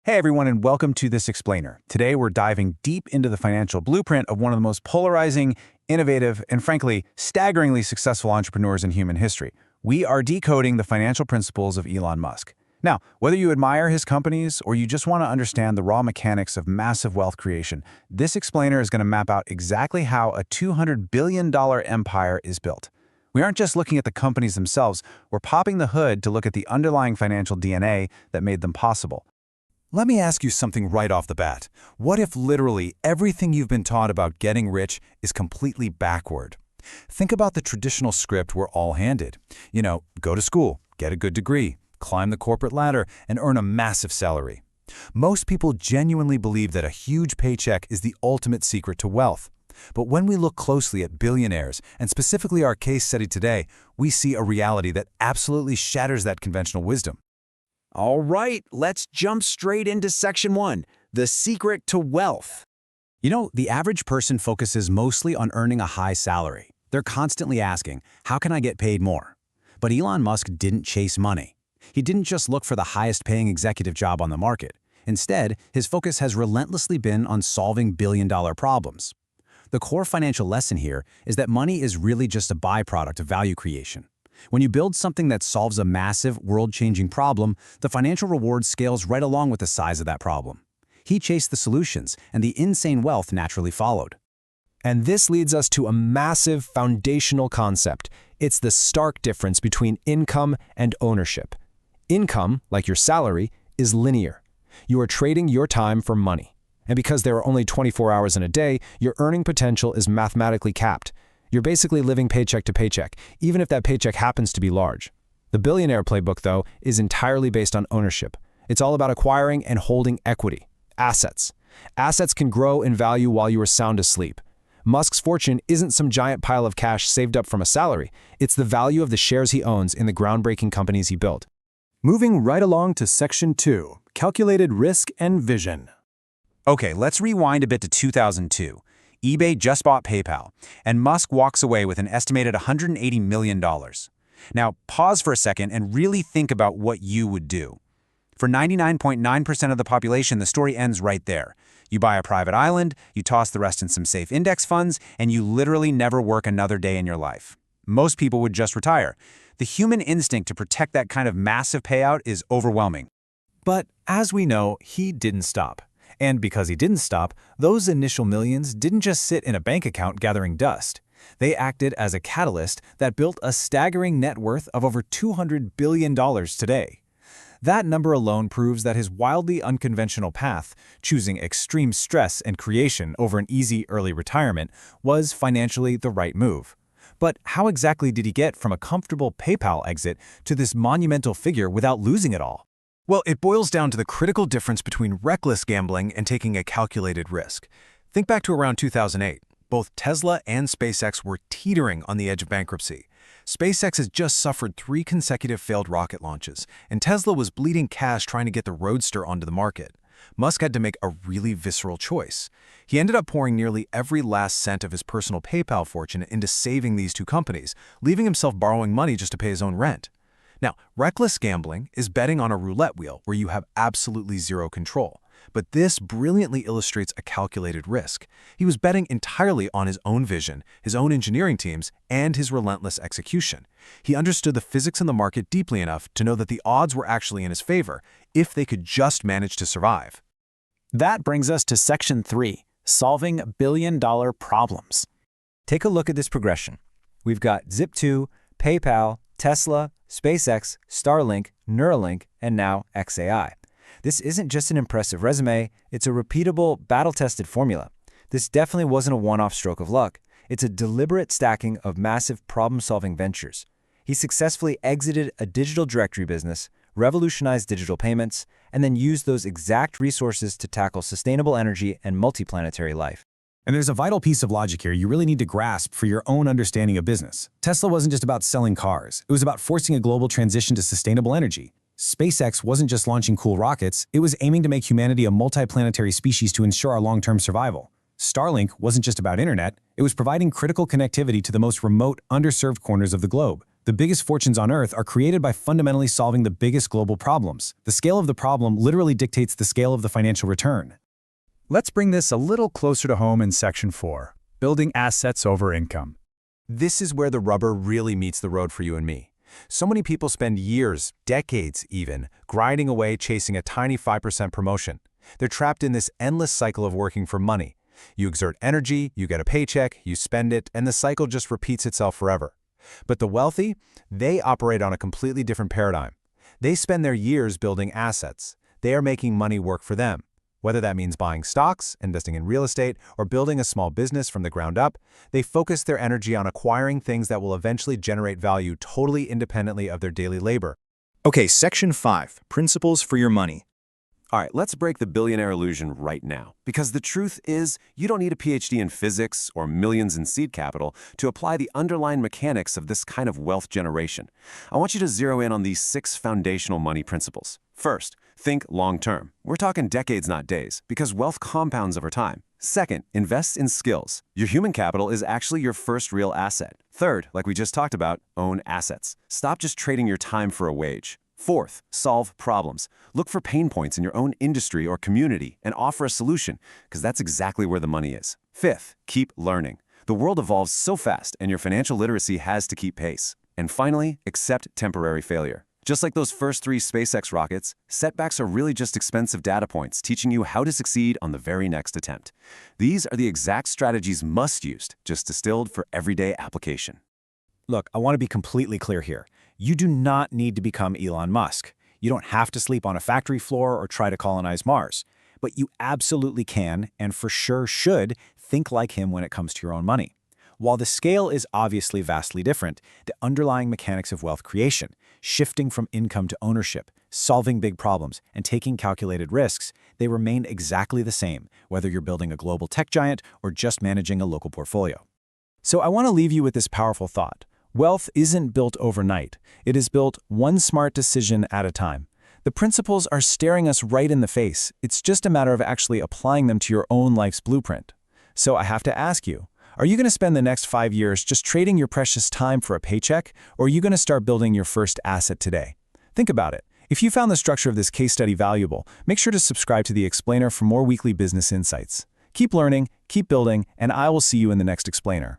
Hey everyone, and welcome to This Explainer. Today we're diving deep into the financial blueprint of one of the most polarizing, innovative, and frankly, staggeringly successful entrepreneurs in human history. We are decoding the financial principles of Elon Musk. Now, whether you admire his companies or you just want to understand the raw mechanics of massive wealth creation, This Explainer is going to map out exactly how a $200 billion empire is built. We aren't just looking at the companies themselves, we're popping the hood to look at the underlying financial DNA that made them possible. Let me ask you something right off the bat. What if literally everything you've been taught about getting rich is completely backward? Think about the traditional script we're all handed. Go to school, get a good degree, climb the corporate ladder, and earn a massive salary. Most people genuinely believe that a huge paycheck is the ultimate secret to wealth. But when we look closely at billionaires, and specifically our case study today, we see a reality that absolutely shatters that conventional wisdom. All right, let's jump straight into Section 1, the secret to wealth. The average person focuses mostly on earning a high salary. They're constantly asking, how can I get paid more? But Elon Musk didn't chase money. He didn't just look for the highest paying executive job on the market. Instead, his focus has relentlessly been on solving billion-dollar problems. The core financial lesson here is that money is really just a byproduct of value creation. When you build something that solves a massive, world-changing problem, the financial reward scales right along with the size of that problem. He chased the solutions, and the insane wealth naturally followed. And this leads us to a massive foundational concept. It's the stark difference between income and ownership. Income, like your salary, is linear. You are trading your time for money. And because there are only 24 hours in a day, your earning potential is mathematically capped. You're basically living paycheck to paycheck, even if that paycheck happens to be large. The Billionaire playbook, though, is entirely based on ownership. It's all about acquiring and holding equity, assets. Assets can grow in value while you are sound asleep. Musk's fortune isn't some giant pile of cash saved up from a salary. It's the value of the shares he owns in the groundbreaking companies he built. Moving right along to Section 2, Calculated Risk and Vision. Okay, let's rewind a bit to 2002. eBay just bought PayPal, and Musk walks away with an estimated $180 million. Now, pause for a second and really think about what you would do. For 99.9% of the population, the story ends right there. You buy a private island, you toss the rest in some safe index funds, and you literally never work another day in your life. Most people would just retire. The human instinct to protect that kind of massive payout is overwhelming. But as we know, he didn't stop. And because he didn't stop, those initial millions didn't just sit in a bank account gathering dust. They acted as a catalyst that built a staggering net worth of over $200 billion today. That number alone proves that his wildly unconventional path, choosing extreme stress and creation over an easy early retirement, was financially the right move. But how exactly did he get from a comfortable PayPal exit to this monumental figure without losing it all? Well, it boils down to the critical difference between reckless gambling and taking a calculated risk. Think back to around 2008. Both Tesla and SpaceX were teetering on the edge of bankruptcy. SpaceX has just suffered 3 consecutive failed rocket launches, and Tesla was bleeding cash trying to get the Roadster onto the market. Musk had to make a really visceral choice. He ended up pouring nearly every last cent of his personal PayPal fortune into saving these 2 companies, leaving himself borrowing money just to pay his own rent. Now, reckless gambling is betting on a roulette wheel where you have absolutely zero control. But this brilliantly illustrates a calculated risk. He was betting entirely on his own vision, his own engineering teams, and his relentless execution. He understood the physics in the market deeply enough to know that the odds were actually in his favor if they could just manage to survive. That brings us to Section 3, Solving Billion-Dollar Problems. Take a look at this progression. We've got Zip2, PayPal, Tesla, SpaceX, Starlink, Neuralink, and now xAI. This isn't just an impressive resume, it's a repeatable, battle-tested formula. This definitely wasn't a one-off stroke of luck. It's a deliberate stacking of massive problem-solving ventures. He successfully exited a digital directory business, revolutionized digital payments, and then used those exact resources to tackle sustainable energy and multiplanetary life. And there's a vital piece of logic here you really need to grasp for your own understanding of business. Tesla wasn't just about selling cars. It was about forcing a global transition to sustainable energy. SpaceX wasn't just launching cool rockets. It was aiming to make humanity a multiplanetary species to ensure our long-term survival. Starlink wasn't just about internet. It was providing critical connectivity to the most remote, underserved corners of the globe. The biggest fortunes on Earth are created by fundamentally solving the biggest global problems. The scale of the problem literally dictates the scale of the financial return. Let's bring this a little closer to home in Section 4, building assets over income. This is where the rubber really meets the road for you and me. So many people spend years, decades even, grinding away chasing a tiny 5% promotion. They're trapped in this endless cycle of working for money. You exert energy, you get a paycheck, you spend it, and the cycle just repeats itself forever. But the wealthy, they operate on a completely different paradigm. They spend their years building assets. They are making money work for them. Whether that means buying stocks, investing in real estate, or building a small business from the ground up, they focus their energy on acquiring things that will eventually generate value totally independently of their daily labor. Okay, Section 5, Principles for Your Money. All right, let's break the billionaire illusion right now. Because the truth is, you don't need a PhD in physics or millions in seed capital to apply the underlying mechanics of this kind of wealth generation. I want you to zero in on these 6 foundational money principles. First, think long-term. We're talking decades, not days, because wealth compounds over time. Second, invest in skills. Your human capital is actually your first real asset. Third, like we just talked about, own assets. Stop just trading your time for a wage. Fourth, solve problems. Look for pain points in your own industry or community and offer a solution, because that's exactly where the money is. Fifth, keep learning. The world evolves so fast, and your financial literacy has to keep pace. And finally, accept temporary failure. Just like those first 3 SpaceX rockets, setbacks are really just expensive data points teaching you how to succeed on the very next attempt. These are the exact strategies Musk used, just distilled for everyday application. Look, I want to be completely clear here. You do not need to become Elon Musk. You don't have to sleep on a factory floor or try to colonize Mars. But you absolutely can, and for sure should, think like him when it comes to your own money. While the scale is obviously vastly different, the underlying mechanics of wealth creation, shifting from income to ownership, solving big problems, and taking calculated risks, they remain exactly the same, whether you're building a global tech giant or just managing a local portfolio. So I want to leave you with this powerful thought. Wealth isn't built overnight. It is built one smart decision at a time. The principles are staring us right in the face. It's just a matter of actually applying them to your own life's blueprint. So I have to ask you, are you going to spend the next 5 years just trading your precious time for a paycheck, or are you going to start building your first asset today? Think about it. If you found the structure of this case study valuable, make sure to subscribe to The Explainer for more weekly business insights. Keep learning, keep building, and I will see you in the next Explainer.